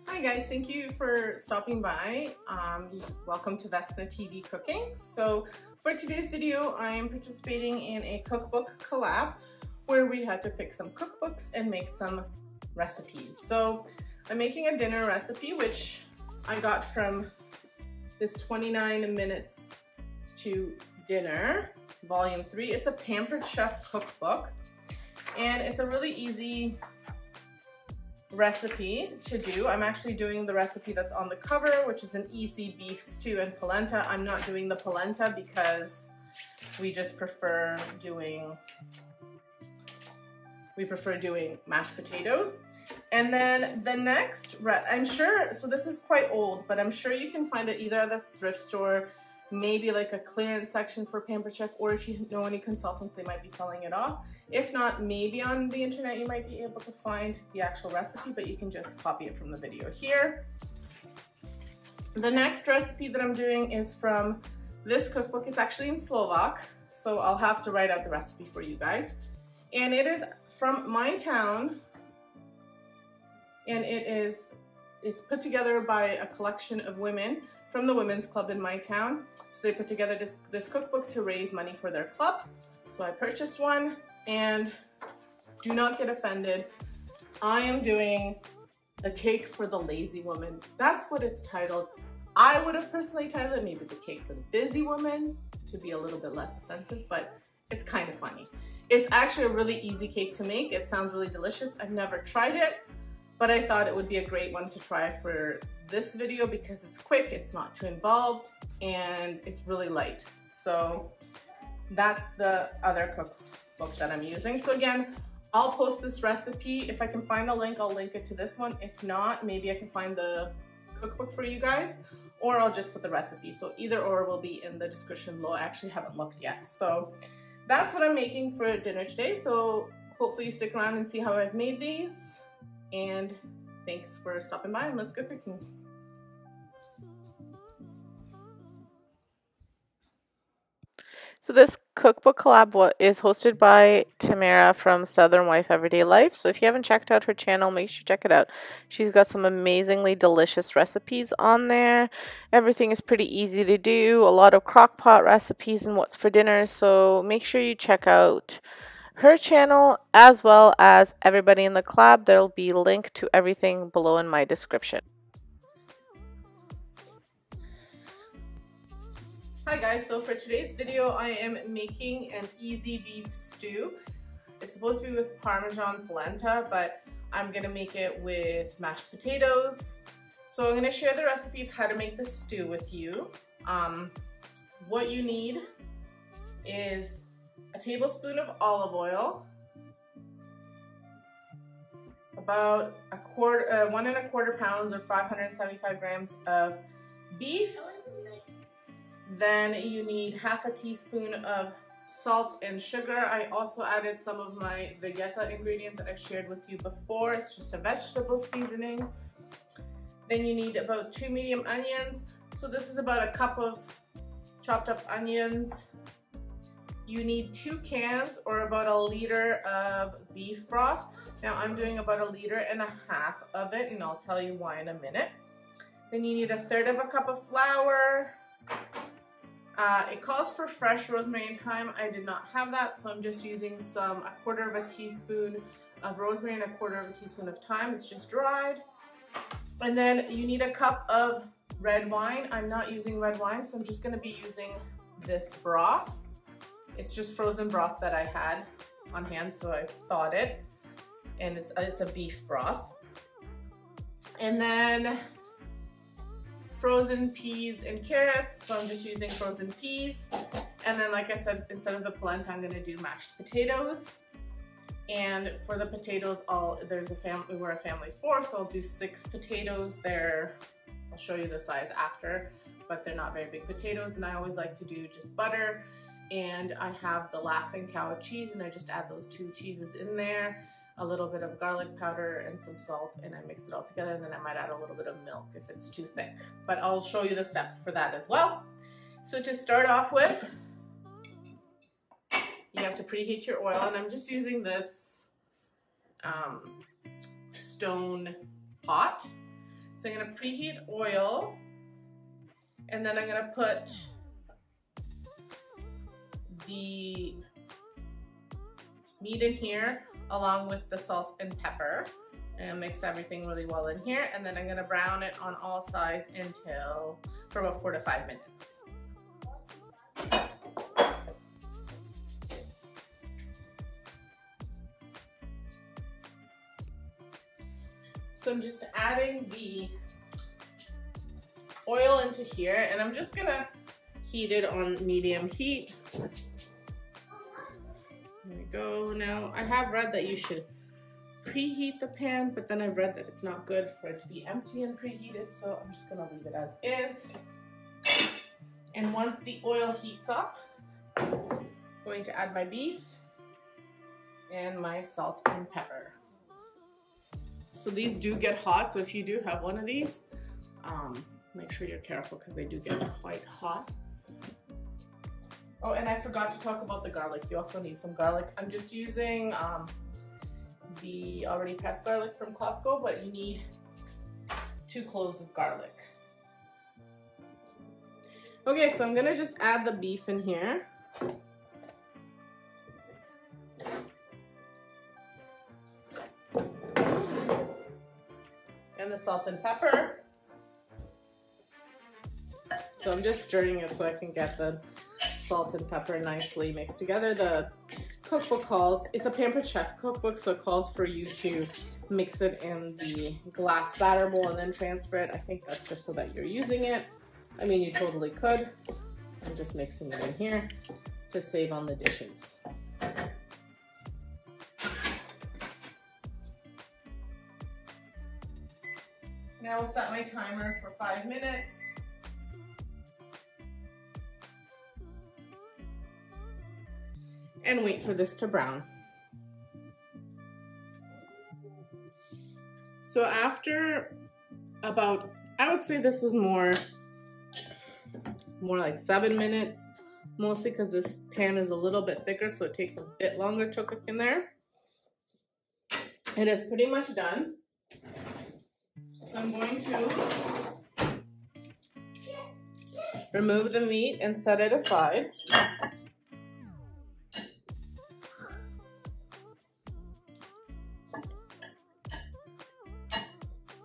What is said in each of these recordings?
Hi guys, thank you for stopping by. Welcome to Vesna TV Cooking. So for today's video, I am participating in a cookbook collab where we had to pick some cookbooks and make some recipes. So I'm making a dinner recipe, which I got from this 29 Minutes to Dinner, Volume 3. It's a Pampered Chef cookbook, and it's a really easy recipe to do. I'm actually doing the recipe that's on the cover, which is an easy beef stew and polenta. I'm not doing the polenta because we just prefer doing mashed potatoes. And then the next, I'm sure, so this is quite old, but I'm sure you can find it either at the thrift store, maybe like a clearance section for Pampered Chef, or if you know any consultants, they might be selling it off. If not, maybe on the internet you might be able to find the actual recipe, but you can just copy it from the video here. The next recipe that I'm doing is from this cookbook. It's actually in Slovak, so I'll have to write out the recipe for you guys. And it is from my town, and it's put together by a collection of women from the women's club in my town. So they put together this cookbook to raise money for their club. So I purchased one, and do not get offended, I am doing the cake for the lazy woman. That's what it's titled. I would have personally titled it maybe the cake for the busy woman to be a little bit less offensive, but it's kind of funny. It's actually a really easy cake to make. It sounds really delicious. I've never tried it, but I thought it would be a great one to try for this video because it's quick, it's not too involved, and it's really light. So that's the other cookbook that I'm using. So again, I'll post this recipe. If I can find a link, I'll link it to this one. If not, maybe I can find the cookbook for you guys, or I'll just put the recipe. So either or will be in the description below. I actually haven't looked yet. So that's what I'm making for dinner today. So hopefully you stick around and see how I've made these. And thanks for stopping by, and let's go cooking. So this cookbook collab is hosted by Tamara from Southern Wife Everyday Life. So if you haven't checked out her channel, make sure you check it out. She's got some amazingly delicious recipes on there. Everything is pretty easy to do. A lot of crock pot recipes and what's for dinner. So make sure you check out her channel as well as everybody in the collab. There'll be a link to everything below in my description. Hi guys, so for today's video I am making an easy beef stew. It's supposed to be with Parmesan polenta, but I'm gonna make it with mashed potatoes. So I'm gonna share the recipe of how to make the stew with you. What you need is a tablespoon of olive oil, about 1 1/4 pounds or 575 grams of beef. Then you need half a teaspoon of salt and sugar. I also added some of my vegeta ingredient that I've shared with you before. It's just a vegetable seasoning. Then you need about 2 medium onions. So this is about a cup of chopped up onions. You need 2 cans or about 1 liter of beef broth. Now I'm doing about 1.5 liters of it, and I'll tell you why in a minute. Then you need 1/3 cup of flour. It calls for fresh rosemary and thyme. I did not have that, so I'm just using a 1/4 teaspoon of rosemary and 1/4 teaspoon of thyme. It's just dried. And then you need a cup of red wine. I'm not using red wine, so I'm just gonna be using this broth. It's just frozen broth that I had on hand, so I thawed it. And it's a beef broth. And then frozen peas and carrots, so I'm just using frozen peas. And then, like I said, instead of the polenta, I'm gonna do mashed potatoes. And for the potatoes, we're a family of 4, so I'll do 6 potatoes. I'll show you the size after, but they're not very big potatoes. And I always like to do just butter, and I have the Laughing Cow cheese, and I just add those 2 cheeses in there, a little bit of garlic powder and some salt, and I mix it all together, and then I might add a little bit of milk if it's too thick. But I'll show you the steps for that as well. So to start off with, you have to preheat your oil, and I'm just using this stone pot. So I'm gonna preheat oil, and then I'm gonna put the meat in here along with the salt and pepper, and mix everything really well in here, and then I'm gonna brown it on all sides for about 4 to 5 minutes. So I'm just adding the oil into here, and I'm just gonna heat it on medium heat. There we go. Now, I have read that you should preheat the pan, but then I've read that it's not good for it to be empty and preheated, so I'm just gonna leave it as is. And once the oil heats up, I'm going to add my beef and my salt and pepper. So these do get hot, so if you do have one of these, make sure you're careful because they do get quite hot. Oh, and I forgot to talk about the garlic. You also need some garlic. I'm just using the already pressed garlic from Costco, but you need 2 cloves of garlic. Okay, so I'm gonna just add the beef in here. And the salt and pepper. So I'm just stirring it so I can get the salt and pepper nicely mixed together. The cookbook calls, it's a Pampered Chef cookbook, so it calls for you to mix it in the glass batter bowl and then transfer it. I think that's just so that you're using it. I mean, you totally could. I'm just mixing it in here to save on the dishes. Now I'll set my timer for 5 minutes. And wait for this to brown. So after about, I would say this was more like 7 minutes, mostly because this pan is a little bit thicker, so it takes a bit longer to cook in there. It is pretty much done. So I'm going to remove the meat and set it aside.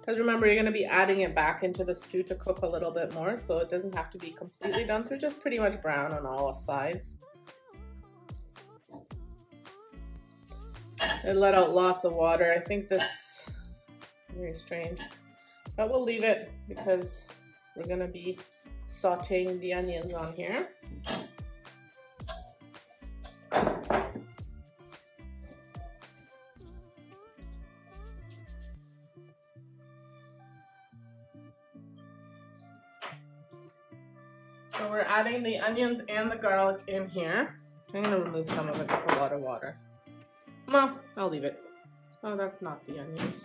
Because remember, you're going to be adding it back into the stew to cook a little bit more, so it doesn't have to be completely done through, just pretty much brown on all sides. It let out lots of water. I think that's very strange. But we'll leave it because we're going to be sauteing the onions on here. So we're adding the onions and the garlic in here. I'm going to remove some of it. It's a lot of water. Well, I'll leave it. Oh, that's not the onions.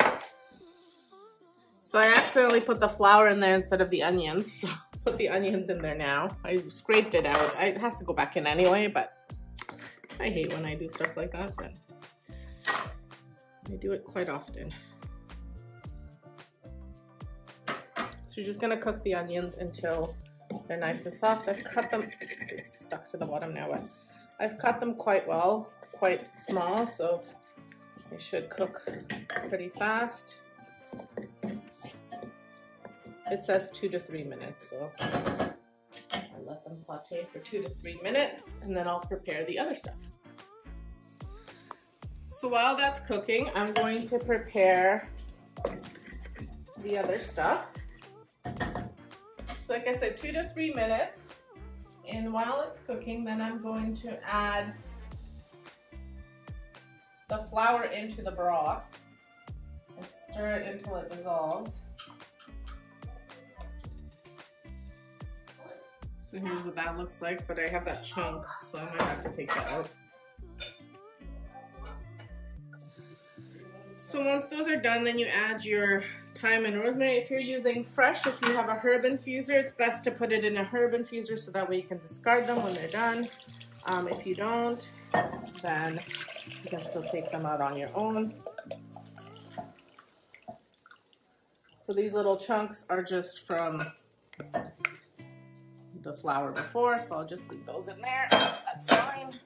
So I accidentally put the flour in there instead of the onions. So put the onions in there now. I scraped it out. It has to go back in anyway, but I hate when I do stuff like that, but I do it quite often. So you're just going to cook the onions until they're nice and soft. I've cut them, it's stuck to the bottom now, but I've cut them quite well, quite small, so they should cook pretty fast. It says 2 to 3 minutes, so I'll let them saute for 2 to 3 minutes, and then I'll prepare the other stuff. So while that's cooking, I'm going to prepare the other stuff. So like I said, 2 to 3 minutes, and while it's cooking, then I'm going to add the flour into the broth and stir it until it dissolves. So here's what that looks like, but I have that chunk, so I might have to take that out. So once those are done, then you add your thyme and rosemary. If you're using fresh, if you have a herb infuser, it's best to put it in a herb infuser so that way you can discard them when they're done. If you don't, then you can still take them out on your own. So these little chunks are just from the flour before, so I'll just leave those in there. That's fine.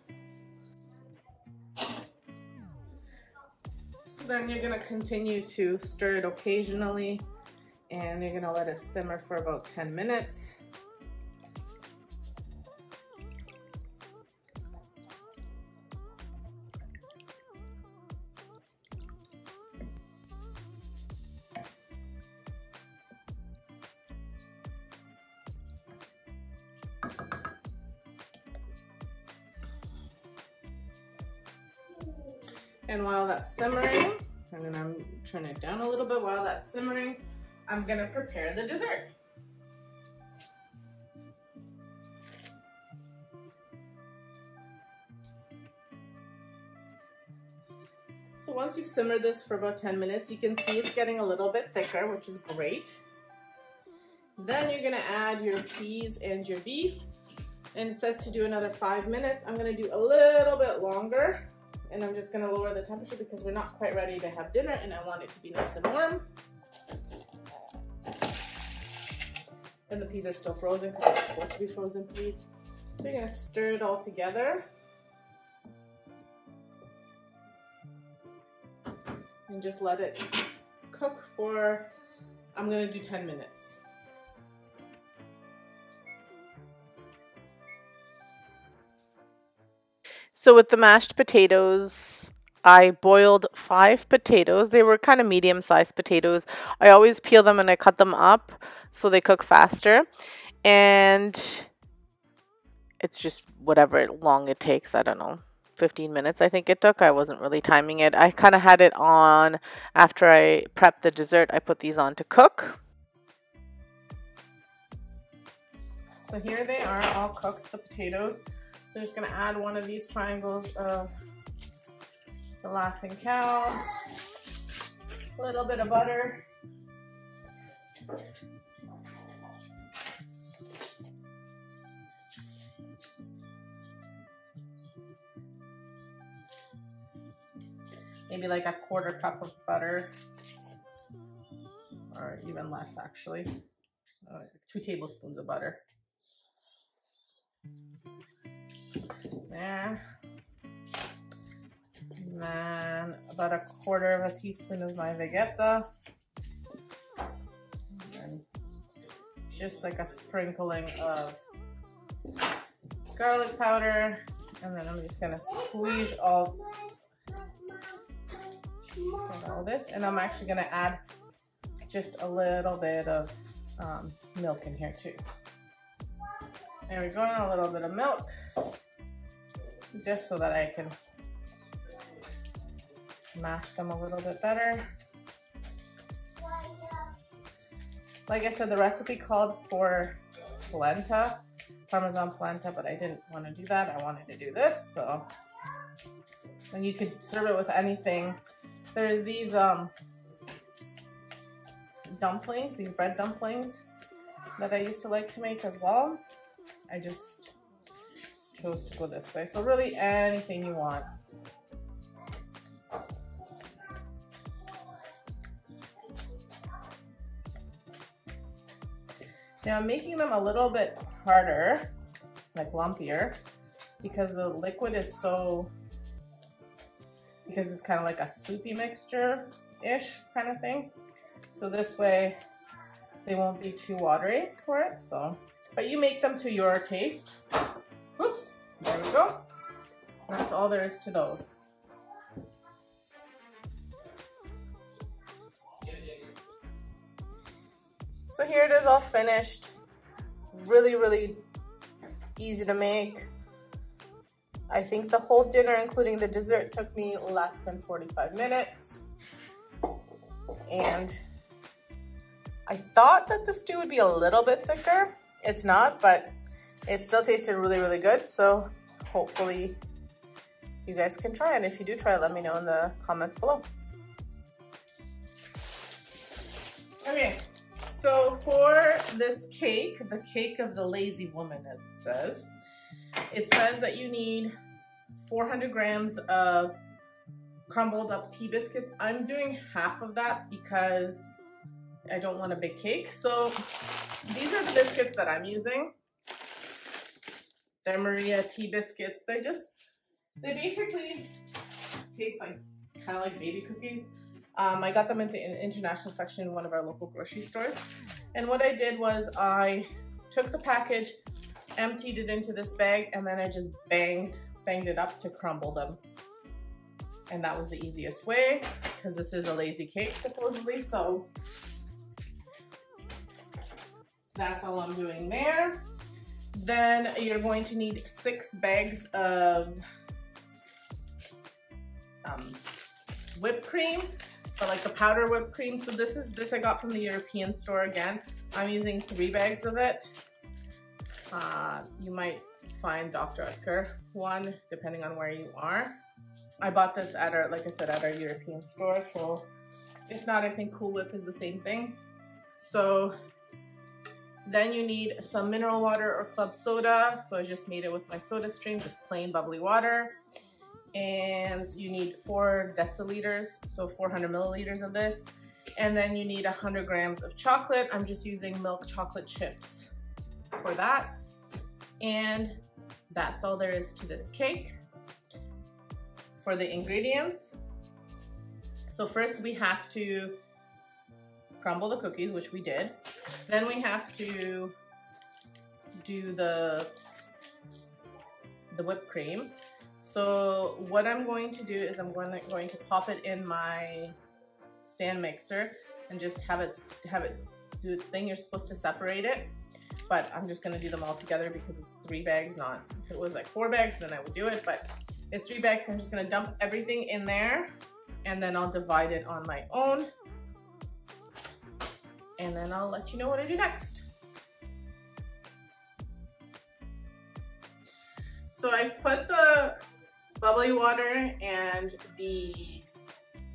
So then you're gonna continue to stir it occasionally, and you're gonna let it simmer for about 10 minutes. And while that's simmering, I'm gonna turn it down a little bit. While that's simmering, I'm gonna prepare the dessert. So once you've simmered this for about 10 minutes, you can see it's getting a little bit thicker, which is great. Then you're gonna add your peas and your beef. And it says to do another 5 minutes. I'm gonna do a little bit longer. And I'm just gonna lower the temperature because we're not quite ready to have dinner and I want it to be nice and warm. And the peas are still frozen because they're supposed to be frozen peas. So you're gonna stir it all together. And just let it cook for, I'm gonna do 10 minutes. So with the mashed potatoes, I boiled 5 potatoes. They were kind of medium-sized potatoes. I always peel them and I cut them up so they cook faster. And it's just whatever long it takes. I don't know, 15 minutes I think it took. I wasn't really timing it. I kind of had it on after I prepped the dessert. I put these on to cook. So here they are, all cooked, the potatoes. So I'm just gonna add one of these triangles of the Laughing Cow, a little bit of butter, maybe like a 1/4 cup of butter, or even less actually, 2 tablespoons of butter. There. And then about 1/4 teaspoon of my vegeta. And then just like a sprinkling of garlic powder. And then I'm just gonna squeeze all this. And I'm actually gonna add just a little bit of milk in here too. There we go, and a little bit of milk. Just so that I can mash them a little bit better. Like I said, the recipe called for polenta, Parmesan polenta, but I didn't want to do that. I wanted to do this, so. And you could serve it with anything. There's these dumplings, these bread dumplings that I used to like to make as well. I just chose to go this way. So really anything you want. Now I'm making them a little bit harder, like lumpier, because the liquid is because it's kind of like a soupy mixture-ish kind of thing. So this way they won't be too watery for it. So, but you make them to your taste. Oops, there we go. That's all there is to those. So here it is all finished. Really, really easy to make. I think the whole dinner, including the dessert, took me less than 45 minutes. And I thought that the stew would be a little bit thicker. It's not, but it still tasted really, really good. So hopefully you guys can try it. And if you do try it, let me know in the comments below. Okay, so for this cake, the cake of the lazy woman, it says that you need 400 grams of crumbled up tea biscuits. I'm doing half of that because I don't want a big cake. So these are the biscuits that I'm using. They're Maria tea biscuits. They basically taste like kind of like baby cookies. I got them in the international section in one of our local grocery stores. And what I did was I took the package, emptied it into this bag, and then I just banged it up to crumble them. And that was the easiest way, because this is a lazy cake supposedly, so that's all I'm doing there. Then you're going to need 6 bags of whipped cream, but like the powder whipped cream. So this I got from the European store again. I'm using 3 bags of it. You might find Dr. Oetker one, depending on where you are. I bought this at our, like I said, at our European store. So if not, I think Cool Whip is the same thing. So then you need some mineral water or club soda. So I just made it with my soda stream, just plain bubbly water. And you need 4 deciliters, so 400 milliliters of this. And then you need 100 grams of chocolate. I'm just using milk chocolate chips for that. And that's all there is to this cake. For the ingredients, so first we have to crumble the cookies, which we did. Then we have to do the whipped cream. So what I'm going to do is I'm going to pop it in my stand mixer and just have it do its thing. You're supposed to separate it, but I'm just going to do them all together because it's 3 bags. Not if it was like 4 bags, then I would do it, but it's 3 bags. So I'm just going to dump everything in there, and then I'll divide it on my own, and then I'll let you know what I do next. So I've put the bubbly water and the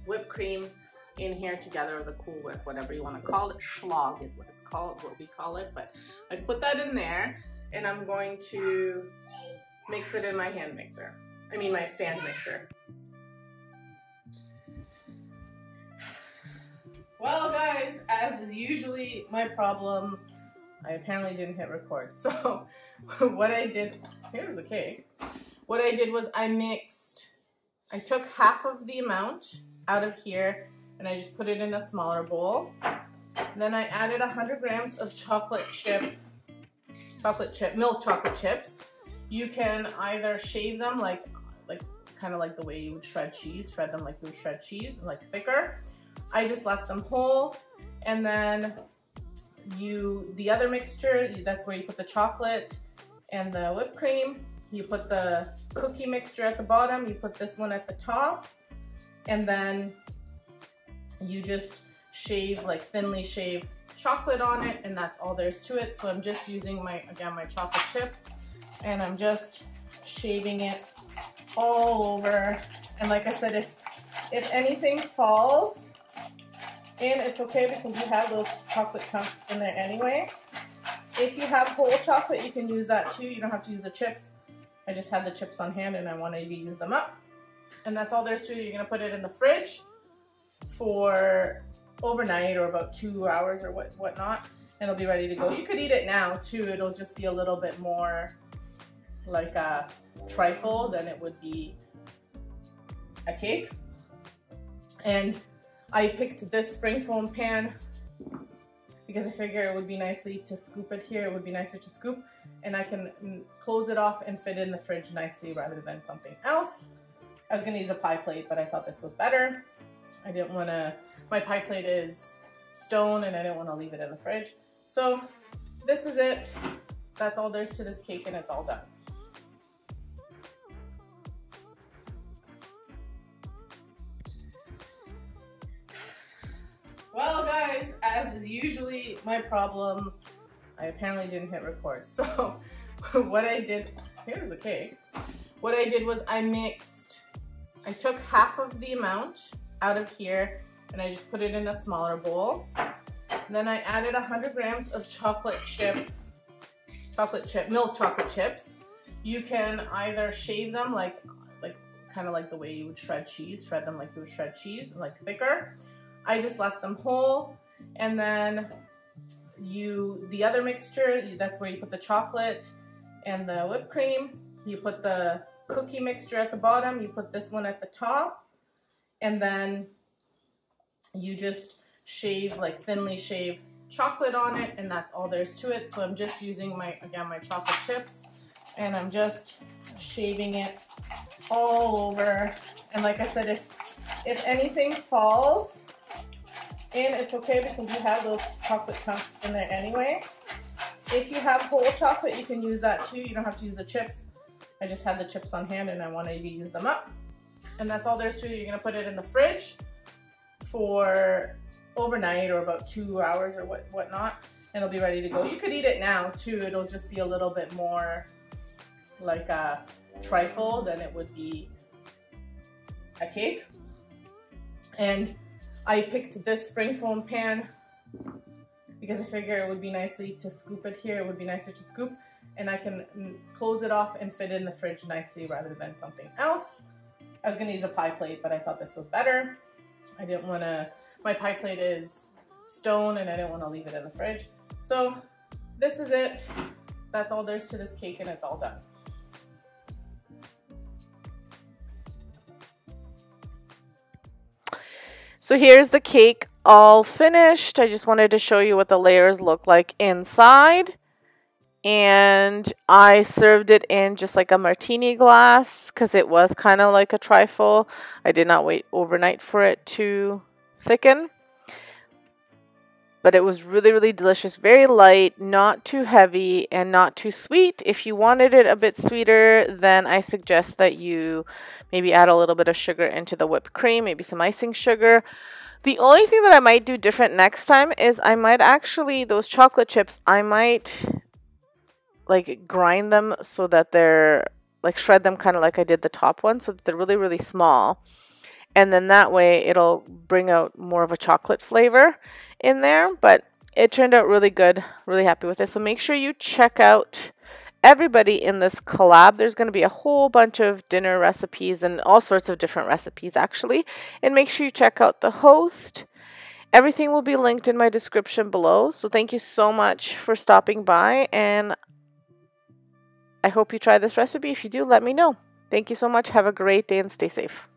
whipped cream in here together, or the Cool Whip, whatever you want to call it. Schlag is what it's called, what we call it. But I put that in there, and I'm going to mix it in my hand mixer. I mean my stand mixer. Well guys, as is usually my problem, I apparently didn't hit record. So what I did, here's the cake. What I did was I took half of the amount out of here and I just put it in a smaller bowl. Then I added 100 grams of milk chocolate chips. You can either shave them kind of like the way you would shred cheese, shred them like you would shred cheese, like thicker. I just left them whole. And then the other mixture, that's where you put the chocolate and the whipped cream. You put the cookie mixture at the bottom, you put this one at the top, and then you just shave, like thinly shave chocolate on it, and that's all there's to it. So I'm just using my chocolate chips, and I'm just shaving it all over. And like I said, if anything falls in, it's okay because you have those chocolate chunks in there anyway. If you have whole chocolate, you can use that too. You don't have to use the chips. I just had the chips on hand and I wanted to use them up. And that's all there's to it. You're gonna put it in the fridge for overnight or about 2 hours or whatnot, and it'll be ready to go. You could eat it now too. It'll just be a little bit more like a trifle than it would be a cake. And I picked this spring foam pan because I figure it would be nicely to scoop it here. It would be nicer to scoop, and I can close it off and fit it in the fridge nicely rather than something else. I was gonna use a pie plate, but I thought this was better. I didn't wanna, my pie plate is stone and I didn't wanna leave it in the fridge. So this is it. That's all there's to this cake, and it's all done. Well guys, as is usually my problem, I apparently didn't hit record. So what I did, here's the cake. What I did was I took half of the amount out of here and I just put it in a smaller bowl. Then I added 100 grams of milk chocolate chips. You can either shave them kind of like the way you would shred cheese, shred them like you would shred cheese, like thicker. I just left them whole. And then the other mixture, that's where you put the chocolate and the whipped cream. You put the cookie mixture at the bottom, you put this one at the top, and then you just shave, like thinly shave chocolate on it, and that's all there's to it. So I'm just using my chocolate chips, and I'm just shaving it all over. And like I said, if anything falls in, it's okay because you have those chocolate chunks in there anyway. If you have whole chocolate, you can use that too. You don't have to use the chips. I just had the chips on hand and I wanted to use them up. And that's all there's to it. You're gonna put it in the fridge for overnight or about 2 hours or whatnot, and it'll be ready to go. You could eat it now too. It'll just be a little bit more like a trifle than it would be a cake. And I picked this spring foam pan because I figure it would be nicely to scoop it here. It would be nicer to scoop, and I can close it off and fit it in the fridge nicely rather than something else. I was gonna use a pie plate, but I thought this was better. I didn't wanna, my pie plate is stone and I didn't wanna leave it in the fridge. So this is it. That's all there's to this cake, and it's all done. So here's the cake all finished. I just wanted to show you what the layers look like inside. And I served it in just like a martini glass because it was kind of like a trifle. I did not wait overnight for it to thicken. But it was really, really delicious. Very light, not too heavy, and not too sweet. If you wanted it a bit sweeter, then I suggest that you maybe add a little bit of sugar into the whipped cream, maybe some icing sugar. The only thing that I might do different next time is I might actually, those chocolate chips, I might like grind them so that they're, like shred them kind of like I did the top one, so that they're really, really small. And then that way it'll bring out more of a chocolate flavor in there. But it turned out really good. Really happy with it. So make sure you check out everybody in this collab. There's going to be a whole bunch of dinner recipes and all sorts of different recipes actually. And make sure you check out the host. Everything will be linked in my description below. So thank you so much for stopping by. And I hope you try this recipe. If you do, let me know. Thank you so much. Have a great day and stay safe.